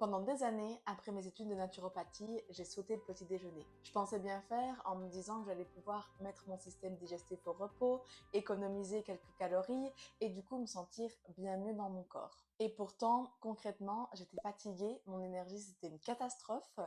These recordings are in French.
Pendant des années, après mes études de naturopathie, j'ai sauté le petit déjeuner. Je pensais bien faire en me disant que j'allais pouvoir mettre mon système digestif au repos, économiser quelques calories et du coup me sentir bien mieux dans mon corps. Et pourtant, concrètement, j'étais fatiguée, mon énergie c'était une catastrophe,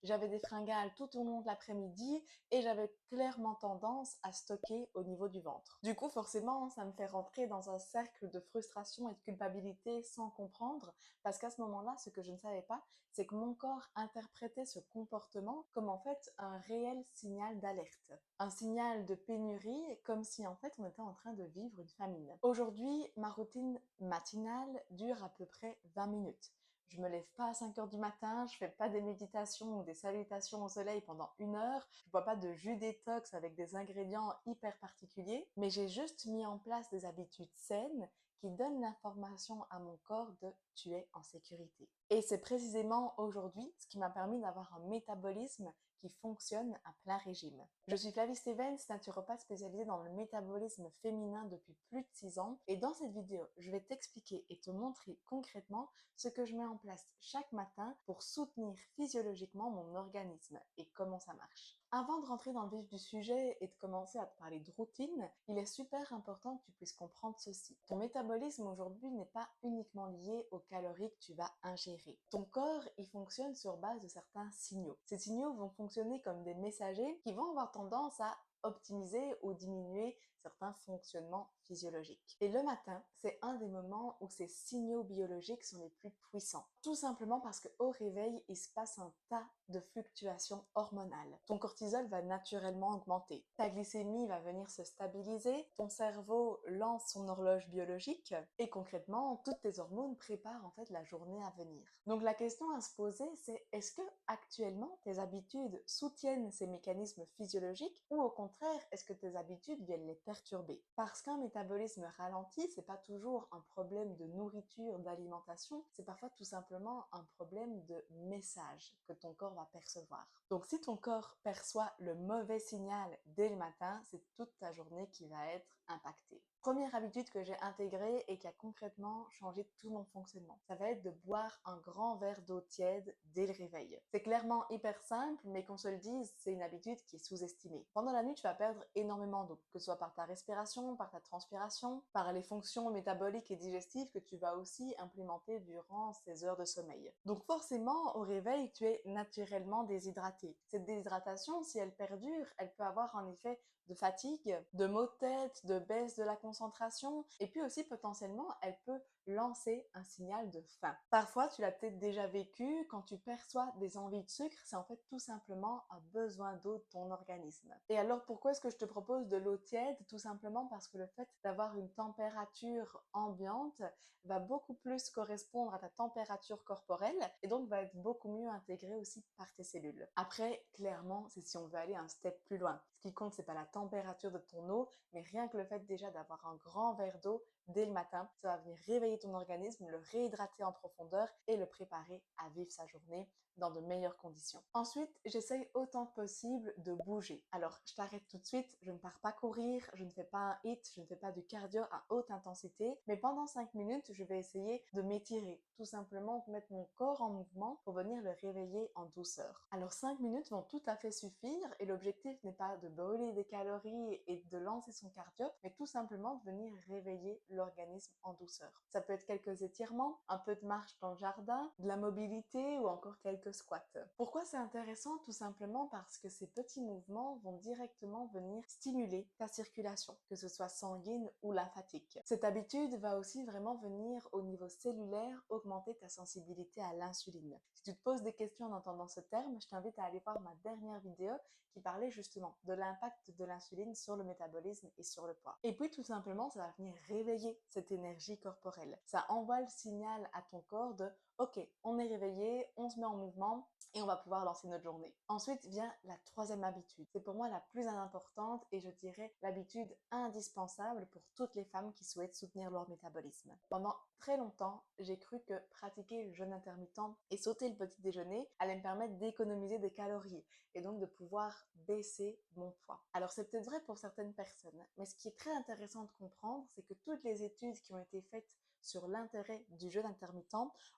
j'avais des fringales tout au long de l'après-midi et j'avais clairement tendance à stocker au niveau du ventre. Du coup, forcément, ça me fait rentrer dans un cercle de frustration et de culpabilité sans comprendre parce qu'à ce moment-là, ce que je ne savais pas, c'est que mon corps interprétait ce comportement comme en fait un réel signal d'alerte. Un signal de pénurie, comme si en fait on était en train de vivre une famine. Aujourd'hui, ma routine matinale dure à peu près 20 minutes. Je me lève pas à 5 heures du matin, je fais pas des méditations ou des salutations au soleil pendant 1 heure, je bois pas de jus détox avec des ingrédients hyper particuliers, mais j'ai juste mis en place des habitudes saines qui donnent l'information à mon corps de tu es en sécurité. Et c'est précisément aujourd'hui ce qui m'a permis d'avoir un métabolisme qui fonctionne à plein régime. Je suis Flavie Stevens, naturopathe spécialisée dans le métabolisme féminin depuis plus de 6 ans et dans cette vidéo, je vais t'expliquer et te montrer concrètement ce que je mets en place chaque matin pour soutenir physiologiquement mon organisme et comment ça marche. Avant de rentrer dans le vif du sujet et de commencer à te parler de routine, il est super important que tu puisses comprendre ceci. Ton métabolisme aujourd'hui n'est pas uniquement lié aux calories que tu vas ingérer. Ton corps, il fonctionne sur base de certains signaux. Ces signaux vont fonctionner comme des messagers qui vont avoir tendance à optimiser ou diminuer certains fonctionnements physiologiques. Et le matin, c'est un des moments où ces signaux biologiques sont les plus puissants. Tout simplement parce qu'au réveil, il se passe un tas de fluctuations hormonales. Ton cortisol va naturellement augmenter. Ta glycémie va venir se stabiliser. Ton cerveau lance son horloge biologique. Et concrètement, toutes tes hormones préparent en fait la journée à venir. Donc la question à se poser, c'est est-ce que actuellement tes habitudes soutiennent ces mécanismes physiologiques ou au contraire, est-ce que tes habitudes viennent les perturber? Parce qu'un métabolisme ralenti, c'est pas toujours un problème de nourriture, d'alimentation, c'est parfois tout simplement un problème de message que ton corps va percevoir. Donc si ton corps perçoit le mauvais signal dès le matin, c'est toute ta journée qui va être impactée. Première habitude que j'ai intégrée et qui a concrètement changé tout mon fonctionnement, ça va être de boire un grand verre d'eau tiède dès le réveil. C'est clairement hyper simple, mais qu'on se le dise, c'est une habitude qui est sous-estimée. Pendant la nuit, tu vas perdre énormément d'eau, que ce soit par ta respiration, par ta transpiration, par les fonctions métaboliques et digestives que tu vas aussi implémenter durant ces heures de sommeil. Donc forcément, au réveil, tu es naturellement déshydraté. Cette déshydratation, si elle perdure, elle peut avoir un effet de fatigue, de maux de tête, de baisse de la concentration, et puis aussi potentiellement, elle peut lancer un signal de faim. Parfois, tu l'as peut-être déjà vécu, quand tu perçois des envies de sucre, c'est en fait tout simplement un besoin d'eau de ton organisme. Et alors, pourquoi est-ce que je te propose de l'eau tiède? Tout simplement parce que le fait d'avoir une température ambiante va beaucoup plus correspondre à ta température corporelle et donc va être beaucoup mieux intégré aussi par tes cellules. Après, clairement, c'est si on veut aller un step plus loin. Ce qui compte, c'est pas la température de ton eau, mais rien que le fait déjà d'avoir un grand verre d'eau dès le matin, ça va venir réveiller ton organisme, le réhydrater en profondeur et le préparer à vivre sa journée dans de meilleures conditions. Ensuite, j'essaye autant que possible de bouger. Alors, je t'arrête tout de suite, je ne pars pas courir, je ne fais pas un HIIT, je ne fais pas du cardio à haute intensité, mais pendant 5 minutes, je vais essayer de m'étirer, tout simplement mettre mon corps en mouvement pour venir le réveiller en douceur. Alors 5 minutes vont tout à fait suffire et l'objectif n'est pas de brûler des calories et de lancer son cardio, mais tout simplement de venir réveiller l'organisme en douceur. Ça peut être quelques étirements, un peu de marche dans le jardin, de la mobilité ou encore quelques squats. Pourquoi c'est intéressant? Tout simplement parce que ces petits mouvements vont directement venir stimuler ta circulation, que ce soit sanguine ou lymphatique. Cette habitude va aussi vraiment venir au niveau cellulaire augmenter ta sensibilité à l'insuline. Si tu te poses des questions en entendant ce terme, je t'invite à aller voir ma dernière vidéo qui parlait justement de l'impact de l'insuline sur le métabolisme et sur le poids. Et puis tout simplement, ça va venir réveiller cette énergie corporelle. Ça envoie le signal à ton corps de OK, on est réveillé, on se met en mouvement et on va pouvoir lancer notre journée. Ensuite vient la troisième habitude. C'est pour moi la plus importante et je dirais l'habitude indispensable pour toutes les femmes qui souhaitent soutenir leur métabolisme. Pendant très longtemps, j'ai cru que pratiquer le jeûne intermittent et sauter le petit déjeuner allait me permettre d'économiser des calories et donc de pouvoir baisser mon poids. Alors c'est peut-être vrai pour certaines personnes, mais ce qui est très intéressant de comprendre, c'est que toutes les études qui ont été faites sur l'intérêt du jeûne intermittent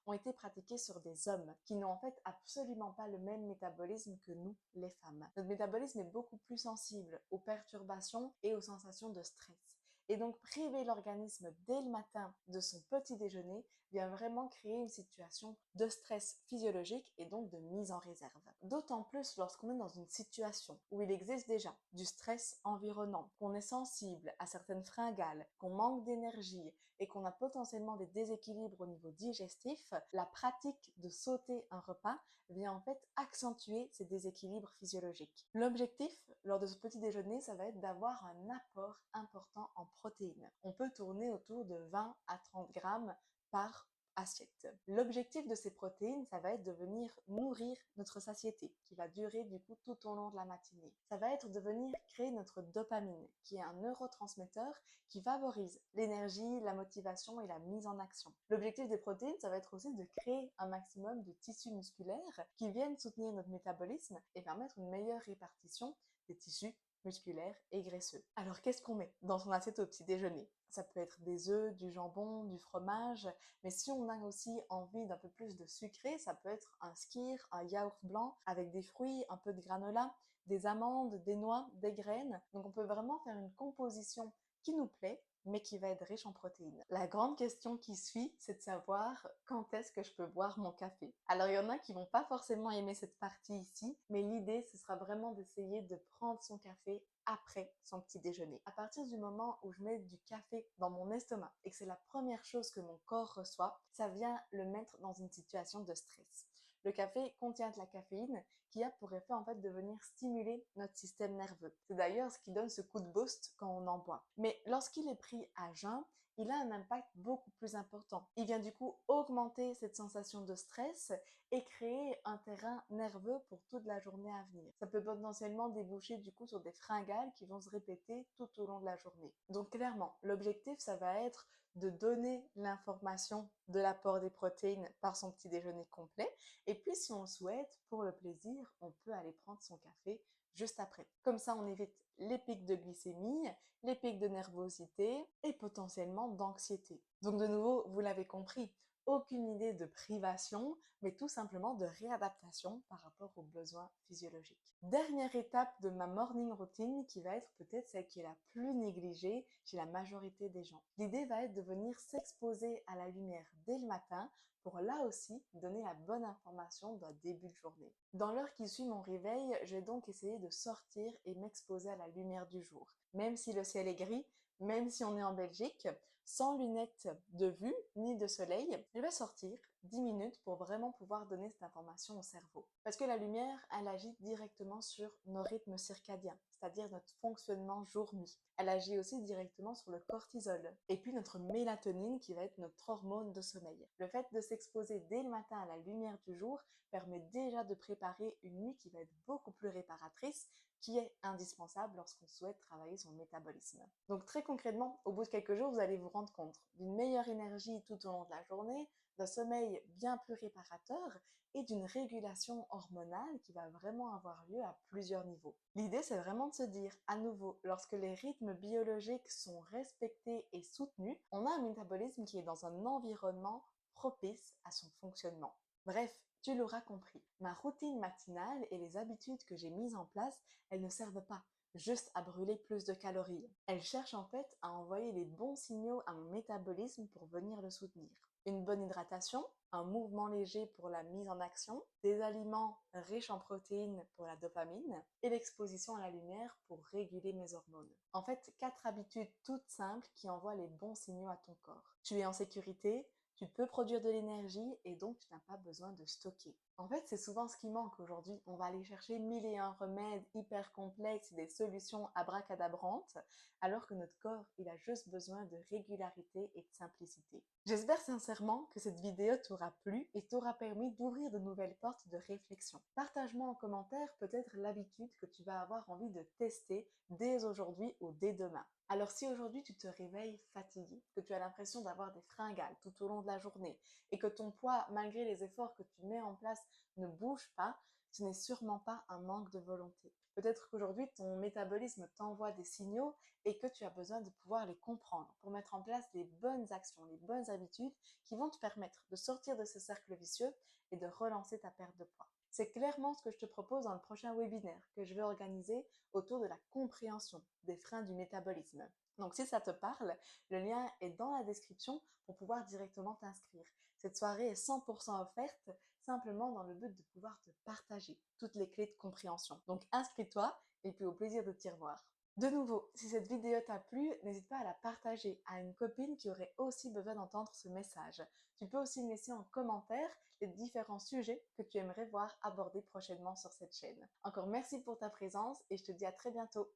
ont été pratiquées sur des hommes qui n'ont en fait absolument pas le même métabolisme que nous, les femmes. Notre métabolisme est beaucoup plus sensible aux perturbations et aux sensations de stress. Et donc, priver l'organisme dès le matin de son petit déjeuner vient vraiment créer une situation de stress physiologique et donc de mise en réserve. D'autant plus lorsqu'on est dans une situation où il existe déjà du stress environnant, qu'on est sensible à certaines fringales, qu'on manque d'énergie et qu'on a potentiellement des déséquilibres au niveau digestif, la pratique de sauter un repas vient en fait accentuer ces déséquilibres physiologiques. L'objectif lors de ce petit déjeuner, ça va être d'avoir un apport important en protéines. On peut tourner autour de 20 à 30 grammes par assiette. L'objectif de ces protéines, ça va être de venir nourrir notre satiété, qui va durer du coup tout au long de la matinée. Ça va être de venir créer notre dopamine, qui est un neurotransmetteur qui favorise l'énergie, la motivation et la mise en action. L'objectif des protéines, ça va être aussi de créer un maximum de tissus musculaires qui viennent soutenir notre métabolisme et permettre une meilleure répartition des tissus musculaires et graisseux. Alors qu'est-ce qu'on met dans son assiette au petit déjeuner? Ça peut être des œufs, du jambon, du fromage, mais si on a aussi envie d'un peu plus de sucré, ça peut être un skyr, un yaourt blanc avec des fruits, un peu de granola, des amandes, des noix, des graines. Donc on peut vraiment faire une composition qui nous plaît, mais qui va être riche en protéines. La grande question qui suit, c'est de savoir quand est-ce que je peux boire mon café. Alors il y en a qui vont pas forcément aimer cette partie ici, mais l'idée ce sera vraiment d'essayer de prendre son café après son petit déjeuner. À partir du moment où je mets du café dans mon estomac et que c'est la première chose que mon corps reçoit, ça vient le mettre dans une situation de stress. Le café contient de la caféine qui a pour effet en fait de venir stimuler notre système nerveux. C'est d'ailleurs ce qui donne ce coup de boost quand on en boit. Mais lorsqu'il est pris à jeun, il a un impact beaucoup plus important. Il vient du coup augmenter cette sensation de stress et créer un terrain nerveux pour toute la journée à venir. Ça peut potentiellement déboucher du coup sur des fringales qui vont se répéter tout au long de la journée. Donc clairement, l'objectif, ça va être de donner l'information de l'apport des protéines par son petit déjeuner complet. Et puis, si on le souhaite, pour le plaisir, on peut aller prendre son café juste après. Comme ça, on évite les pics de glycémie, les pics de nervosité et potentiellement d'anxiété. Donc de nouveau, vous l'avez compris, aucune idée de privation, mais tout simplement de réadaptation par rapport aux besoins physiologiques. Dernière étape de ma morning routine qui va être peut-être celle qui est la plus négligée chez la majorité des gens. L'idée va être de venir s'exposer à la lumière dès le matin pour là aussi donner la bonne information d'un début de journée. Dans l'heure qui suit mon réveil, je vais donc essayer de sortir et m'exposer à la lumière du jour. Même si le ciel est gris, même si on est en Belgique, sans lunettes de vue ni de soleil, je vais sortir 10 minutes pour vraiment pouvoir donner cette information au cerveau. Parce que la lumière, elle agit directement sur nos rythmes circadiens, c'est-à-dire notre fonctionnement jour-nuit. Elle agit aussi directement sur le cortisol et puis notre mélatonine qui va être notre hormone de sommeil. Le fait de s'exposer dès le matin à la lumière du jour permet déjà de préparer une nuit qui va être beaucoup plus réparatrice, qui est indispensable lorsqu'on souhaite travailler son métabolisme. Donc très concrètement, au bout de quelques jours, vous allez vous rendre compte d'une meilleure énergie tout au long de la journée, d'un sommeil bien plus réparateur et d'une régulation hormonale qui va vraiment avoir lieu à plusieurs niveaux. L'idée, c'est vraiment de se dire, à nouveau, lorsque les rythmes biologiques sont respectés et soutenus, on a un métabolisme qui est dans un environnement propice à son fonctionnement. Bref, tu l'auras compris, ma routine matinale et les habitudes que j'ai mises en place, elles ne servent pas juste à brûler plus de calories. Elles cherchent en fait à envoyer les bons signaux à mon métabolisme pour venir le soutenir. Une bonne hydratation, un mouvement léger pour la mise en action, des aliments riches en protéines pour la dopamine et l'exposition à la lumière pour réguler mes hormones. En fait, 4 habitudes toutes simples qui envoient les bons signaux à ton corps. Tu es en sécurité, tu peux produire de l'énergie et donc tu n'as pas besoin de stocker. En fait, c'est souvent ce qui manque aujourd'hui. On va aller chercher 1001 remèdes hyper complexes et des solutions abracadabrantes, alors que notre corps, il a juste besoin de régularité et de simplicité. J'espère sincèrement que cette vidéo t'aura plu et t'aura permis d'ouvrir de nouvelles portes de réflexion. Partage-moi en commentaire peut-être l'habitude que tu vas avoir envie de tester dès aujourd'hui ou dès demain. Alors si aujourd'hui tu te réveilles fatigué, que tu as l'impression d'avoir des fringales tout au long de la journée et que ton poids, malgré les efforts que tu mets en place, ne bouge pas, ce n'est sûrement pas un manque de volonté. Peut-être qu'aujourd'hui, ton métabolisme t'envoie des signaux et que tu as besoin de pouvoir les comprendre pour mettre en place les bonnes actions, les bonnes habitudes qui vont te permettre de sortir de ce cercle vicieux et de relancer ta perte de poids. C'est clairement ce que je te propose dans le prochain webinaire que je vais organiser autour de la compréhension des freins du métabolisme. Donc si ça te parle, le lien est dans la description pour pouvoir directement t'inscrire. Cette soirée est 100% offerte, simplement dans le but de pouvoir te partager toutes les clés de compréhension. Donc inscris-toi et puis au plaisir de t'y revoir. De nouveau, si cette vidéo t'a plu, n'hésite pas à la partager à une copine qui aurait aussi besoin d'entendre ce message. Tu peux aussi me laisser en commentaire les différents sujets que tu aimerais voir abordés prochainement sur cette chaîne. Encore merci pour ta présence et je te dis à très bientôt.